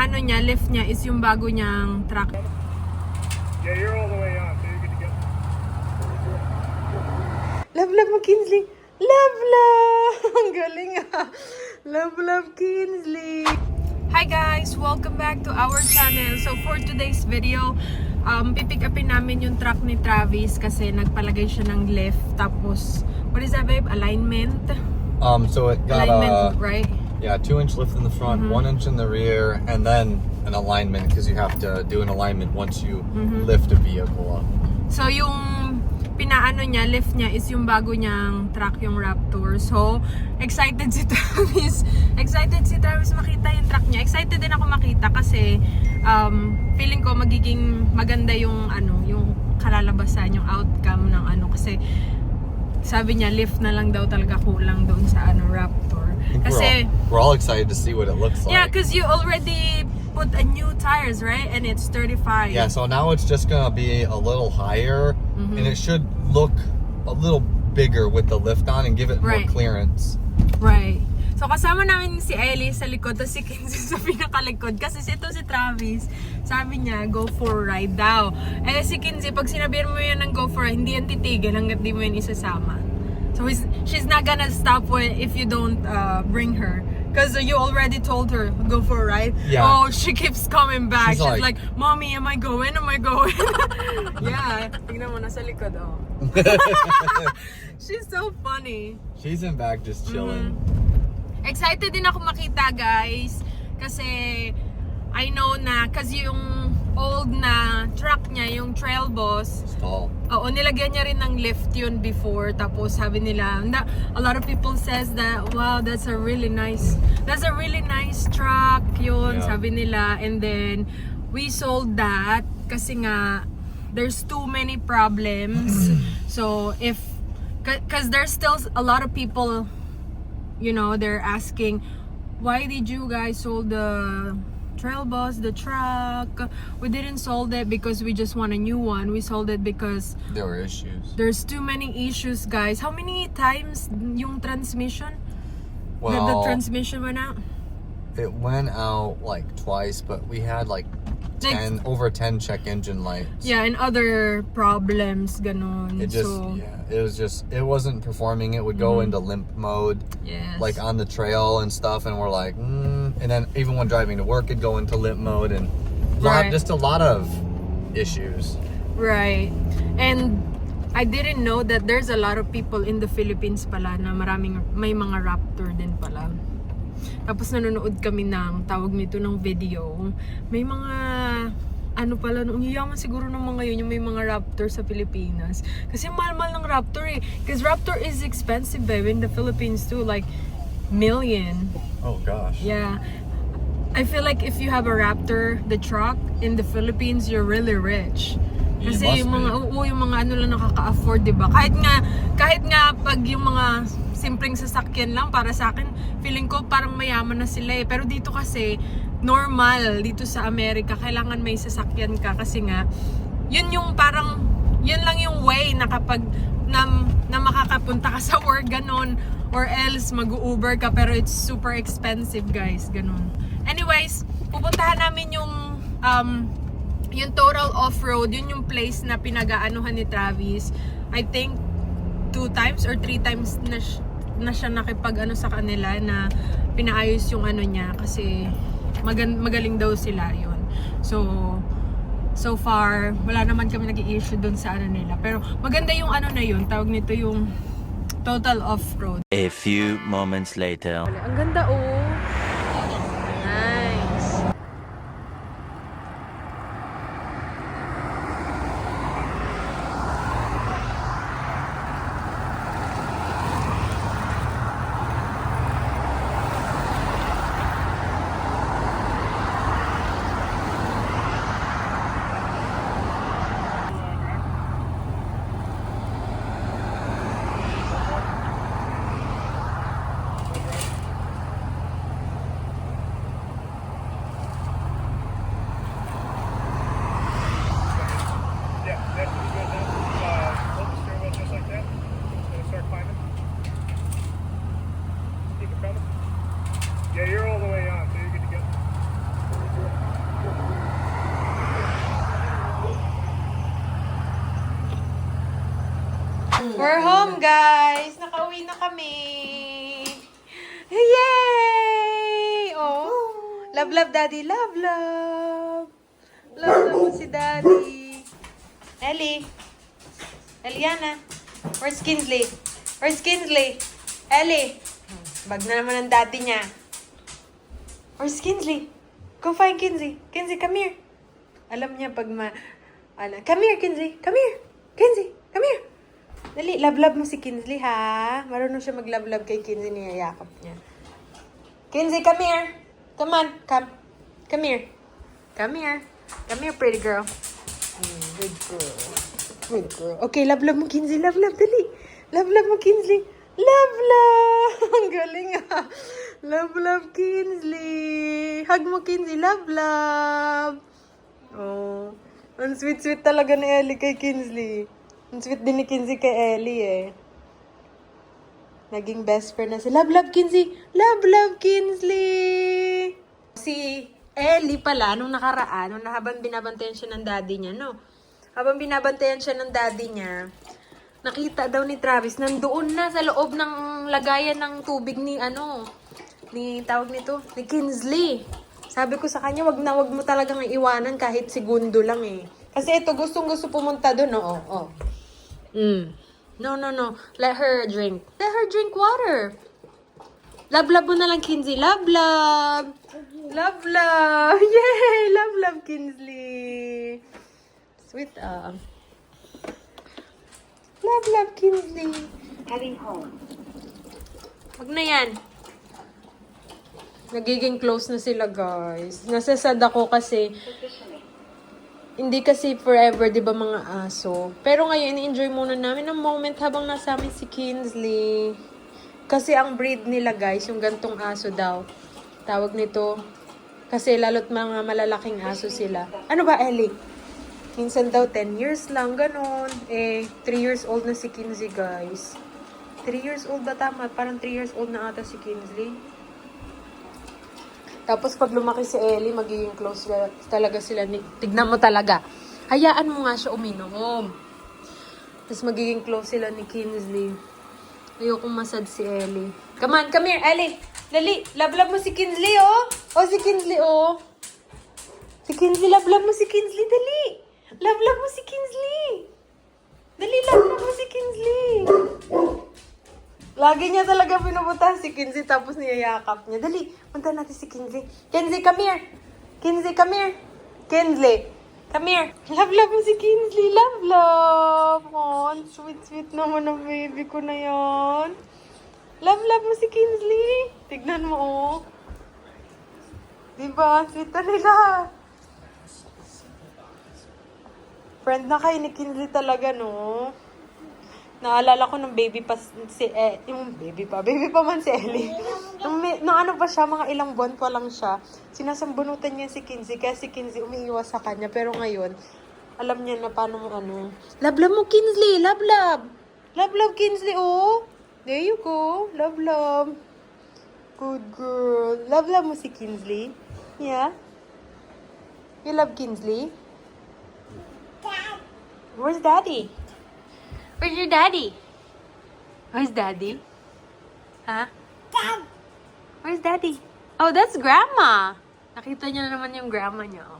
pinaano niya, lift niya is yung bago niyang truck. Yeah, you're all the way on, so you're good to go. Love McKinsley! Love! Ang galing ah! Love Kinsley! Hi guys! Welcome back to our channel. So for today's video, pipick upin namin yung truck ni Travis kasi nagpalagay siya ng lift. Tapos, what is that babe? Alignment? So it got Alignment, right? Yeah, 2-inch lift in the front, 1 inch in the rear, and then an alignment because you have to do an alignment once you lift a vehicle up. So yung pinaano niya, lift niya is yung bago niyang truck, yung Raptor. So excited si Travis. Excited si Travis makita yung truck niya. Excited din ako makita kasi feeling ko magiging maganda yung yung kalalabasan, yung outcome ng kasi sabi niya lift na lang daw talaga kulang doon sa Raptor. Kasi we're all excited to see what it looks like. yeah, because you already put a new tires, right? And it's 35. Yeah, so now it's just gonna be a little higher, and it should look a little bigger with the lift on and give it more clearance. Right. So kasama namin si Ellie sa likod, tapos si Kinsey sa pinakalikod. Kasi ito si Travis, sabi niya, go for a ride daw. Eh si Kinsey, pag sinabihan mo yan ng go for a ride, hindi yan titigil hanggat di mo yan isasama. So she's not gonna stop if you don't bring her. Because you already told her, go for a ride. Yeah. Oh, she keeps coming back. She's like, Mommy, am I going? Am I going? Yeah. Tignan mo, nasa likod, oh. She's so funny. She's in back just chilling. Excited din ako makita, guys. Kasi, I know na, kasi yung old na truck niya, yung Trail Boss. Stall. Oo, nilagyan niya rin ng lift yun before. Tapos sabi nila, a lot of people says that, wow, that's a really nice truck yun, sabi nila. And then, we sold that kasi nga, there's too many problems. So, because there's still a lot of people, they're asking, why did you guys sold the Trail Boss, the truck? We didn't sold it because we just want a new one. We sold it because there were issues. There's too many issues, guys. How many times yung transmission? Well, the transmission went out? It went out like twice, but we had like over 10 check engine lights. Yeah, and other problems, ganon. It wasn't performing. It would go into limp mode, like on the trail and stuff, and we're like, and then even when driving to work, it'd go into limp mode, and just a lot of issues. Right. And I didn't know that there's a lot of people in the Philippines pala na may mga Raptor din pala. Tapos nanonood kami ng tawag nito ng video. May mga pala, nung yaman siguro ng mga yun, yung may mga Raptor sa Pilipinas. Kasi mahal-mahal ng Raptor eh. Because Raptor is expensive babe in the Philippines too, like million. Oh gosh. Yeah. I feel like if you have a Raptor, the truck, in the Philippines, you're really rich. Kasi yung mga lang nakaka-afford, diba? Kahit nga pag yung mga simpleng sasakyan lang, para sa akin, feeling ko parang mayaman na sila eh. Pero dito kasi, normal, dito sa Amerika, kailangan may sasakyan ka. Kasi nga, yun lang yung way na kapag na makakapunta ka sa work, ganon. Or else, mag-Uber ka, pero it's super expensive, guys. Ganon. Anyways, pupuntahan namin yung Total Off-Road, yun yung place na pinag-aanuhan ni Travis. I think 2 times or 3 times na siya nakipag sa kanila na pinaayos yung niya kasi magaling daw sila yun. So far wala naman kami nag-i-issue dun sa nila, pero maganda yung na yun, tawag nito yung Total Off-Road. A few moments later. Ang ganda oh. Nice. We're home, guys. Nakauwi na kami. Yay! Oh. Love, love, daddy. Love, love. Love, love mo si daddy. Ellie. Eliana. Where's Kinsley? Where's Kinsley? Ellie. Bag na naman ang daddy niya. Where's Kinsley? Go find Kinsley. Kinsley, come here. Alam niya pag come here, Kinsley. Come here. Kinsley, come here. Dali, love-love mo si Kinsley, ha? Marunong siya mag-love-love kay Kinsley, niyayakap niya. Kinsley, come here. Come on, come. Come here. Come here. Come here, pretty girl. Good girl. Good girl. Okay, love-love mo, Kinsley. Love-love, dali. Love-love mo, Kinsley. Love-love! Ang galing, ha? Love-love, Kinsley. Hug mo, Kinsley. Love-love. Oh. Ang sweet-sweet talaga ni Ellie kay Kinsley. Ang sweet din ni Kinsley kay Ellie, eh. Naging best friend na si Love-love, Kinsley. Love-love, Kinsley! Si Ellie pala, nung nakaraan, habang binabantayan siya ng daddy niya, no? Habang binabantayan siya ng daddy niya, nakita daw ni Travis, nandoon na sa loob ng lagayan ng tubig ni Kinsley. Sabi ko sa kanya, wag mo talagang iwanan kahit segundo lang eh. Kasi ito, gustong-gusto pumunta doon, oh. No. Let her drink. Let her drink water. Love-love mo na lang, Kinsley. Love-love. Love-love. Yay! Love-love, Kinsley. Sweet, Love-love, Kinsley. Heading home. Wag na yan. Nagiging close na sila, guys. Nasasad ako kasi hindi kasi forever, di ba, mga aso. Pero ngayon, ini-enjoy muna namin ang moment habang nasa amin si Kinsley. Kasi ang breed nila, guys, yung gantong aso daw. Tawag nito. Kasi lalo't mga malalaking aso sila. Ano ba, Ellie? Minsan daw 10 years lang, ganon. 3 years old na si Kinsley, guys. 3 years old ba tama? Parang 3 years old na ata si Kinsley. Tapos pag lumaki si Ellie, magiging close talaga sila. Tignan mo talaga. Hayaan mo nga siya uminom. Tapos magiging close sila ni Kinsley. Ayokong masad si Ellie. Come on, come here, Ellie. Dali, love-love mo si Kinsley, oh. Oh, si Kinsley, oh. Si Kinsley, love-love mo si Kinsley, dali. Love-love mo si Kinsley. Dali, love-love mo si Kinsley. Lagi niya talaga pinupunta si Kinsley tapos niyayakap niya. Dali, punta natin si Kinsley. Kinsley, come here. Kinsley, come here. Kinsley, come here. Love-love mo si Kinsley. Love-love. Oh, sweet-sweet naman ang baby ko na yan. Love-love mo si Kinsley. Tignan mo, oh. Diba? Sweet na nila. Friend na kayo ni Kinsley talaga, no? Naalala ko nung baby pa man si Ellie. Nung ano pa siya, mga ilang buwan pa lang siya, sinasambunutan niya si Kinsley, kaya si Kinsley umiiwas sa kanya. Pero ngayon, alam niya na paano mo ano. Love-love mo, Kinsley! Love-love! Love-love, Kinsley, oh! There you go. Love-love. Good girl. Love-love mo si Kinsley? Yeah? You love Kinsley? Where's Daddy? Where's your daddy? Where's Daddy? Huh? Where's Daddy? Oh, that's Grandma! Nakita niya na naman yung grandma niya, oh.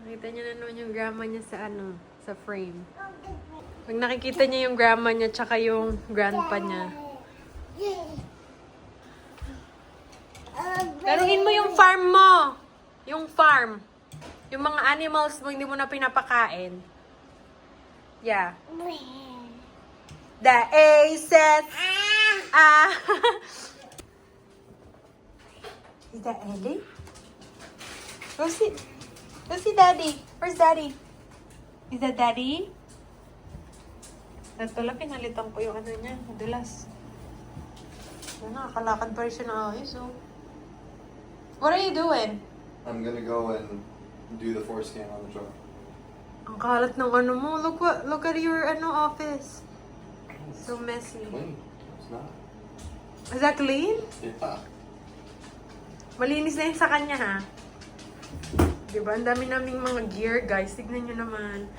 Nakita niya na naman yung grandma niya sa frame. Pag nakikita niya yung grandma niya tsaka yung grandpa niya. Laruin mo yung farm mo! Yung farm. Yung mga animals mo hindi mo na pinapakain. Yeah. The A says, Is that Ellie? Go see Daddy. Where's Daddy? Is that Daddy? Ito lang, pinalitan ko yung ano niya, madulas. Nakakalakad pa rin siya na ayos, oh. What are you doing? I'm gonna go and do the forescan on the truck. Ang kalat ng ano mo. Look at your office. So messy. Clean. It's not. Is that clean? Yeah. Malinis na yun sa kanya, ha? Diba? Ang dami naming mga gear, guys. Tignan nyo naman.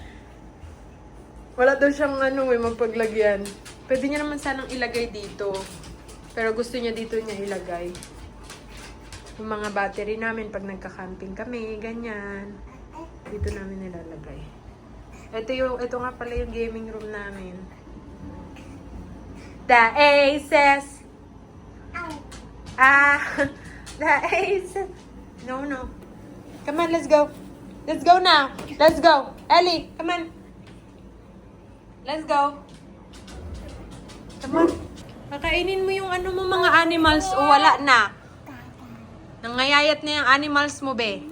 Wala daw siyang mapaglagyan. Pwede niya naman sanang ilagay dito. Pero gusto niya dito niya ilagay. Yung mga battery namin pag nagka-camping kami, ganyan. Dito namin nilalagay. Ito nga pala yung gaming room namin. The Aces! The Aces! No. Come on, let's go. Let's go now. Let's go. Ellie, come on. Let's go. Come on. Kakainin mo yung mo mga animals o wala na. Nangayayat na yung animals mo, be.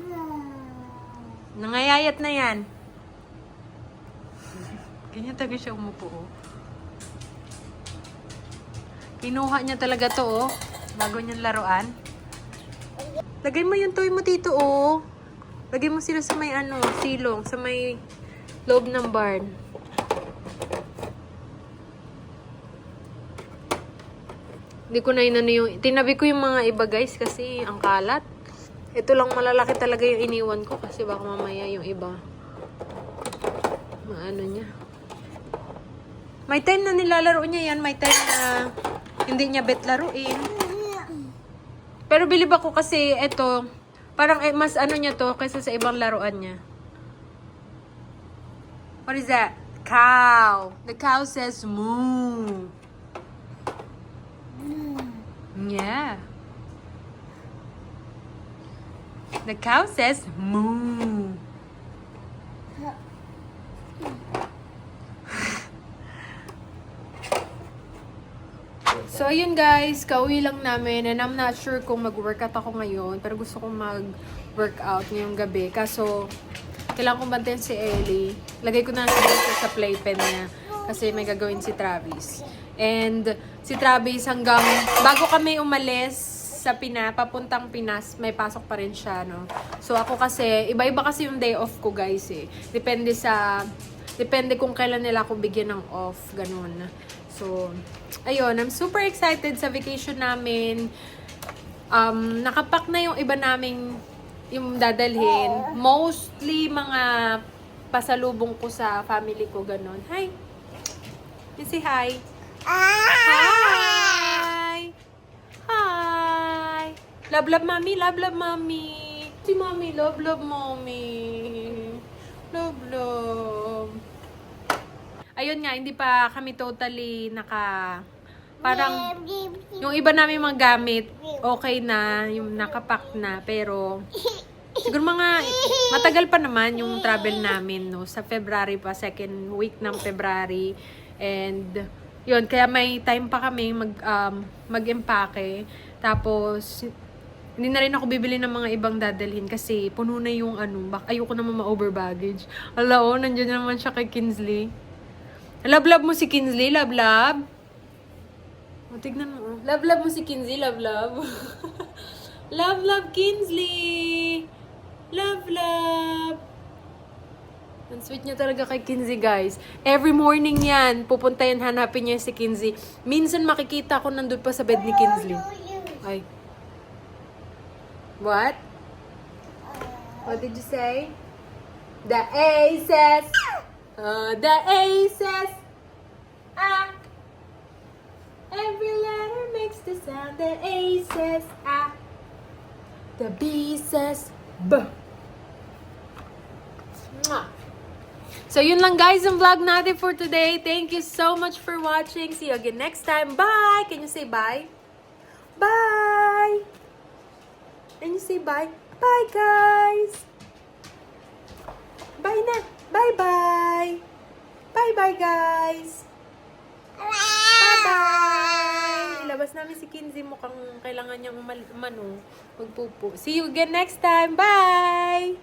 Nangayayat na yan. Ganyan talaga siya umupo, oh. Kinuha niya talaga to, oh. Bago niyang laruan. Lagay mo yung toy mo dito, oh. Lagay mo sila sa may silong, sa may loob ng barn. Hindi ko na yung... Tinabi ko yung mga iba, guys, kasi ang kalat. Ito lang malalaki talaga yung iniwan ko kasi baka mamaya yung iba. Maano niya. May time na nilalaro niya yan. May time na hindi niya bet laruin. Pero bilib ako kasi ito, parang mas niya to kaysa sa ibang laruan niya. What is that? Cow. The cow says moo. Yeah. The cow says moo. So, ayun guys, kauwi lang namin and I'm not sure kung mag-workout ako ngayon pero gusto kong mag-workout ngayong gabi. Kaso, kailangan kong bantayan si Ellie. Lagay ko na sa playpen niya kasi may gagawin si Travis. And si Travis hanggang bago kami umalis sa papuntang Pinas, may pasok pa rin siya, no? So ako kasi, iba-iba kasi yung day off ko, guys, eh. Depende kung kailan nila ako bigyan ng off, ganun. So, ayun, I'm super excited sa vacation namin. Nakapack na yung iba naming yung dadalhin. Mostly mga pasalubong ko sa family ko, ganun. Hi! You say hi. Hi! Hi! Love, love, mommy. Love, love, mommy. Si mommy, love, love, mommy. Love, love. Ayun nga, hindi pa kami totally parang, yung iba namin mga gamit, okay na, yung nakapack na, pero, siguro matagal pa naman yung travel namin, no, sa February pa, second week ng February, and, yun, kaya may time pa kami mag-empake, tapos, hindi na rin ako bibili ng mga ibang dadalhin kasi puno na yung ayoko naman ma-over baggage. Ala, nandiyan naman siya kay Kinsley. Love mo si Kinsley, love. O, tignan mo. Love mo si Kinsley, love. Love, Kinsley. Love. Ang sweet niya talaga kay Kinsley, guys. Every morning yan, pupunta yan, hanapin niya si Kinsley. Minsan makikita ko nandun pa sa bed ni Kinsley. Ay. What? What did you say? The Aces! The Aces! Every letter makes the sound. The Aces! The B says B. Mwah! So, yun lang guys ang vlog natin for today. Thank you so much for watching. See you again next time. Bye! Can you say bye? Bye! Can you say bye? Bye, guys! Bye na! Bye-bye! Bye-bye, guys! Bye-bye! Ilabas namin si Kinsley. Mukhang kailangan niyang magpupo. See you again next time. Bye!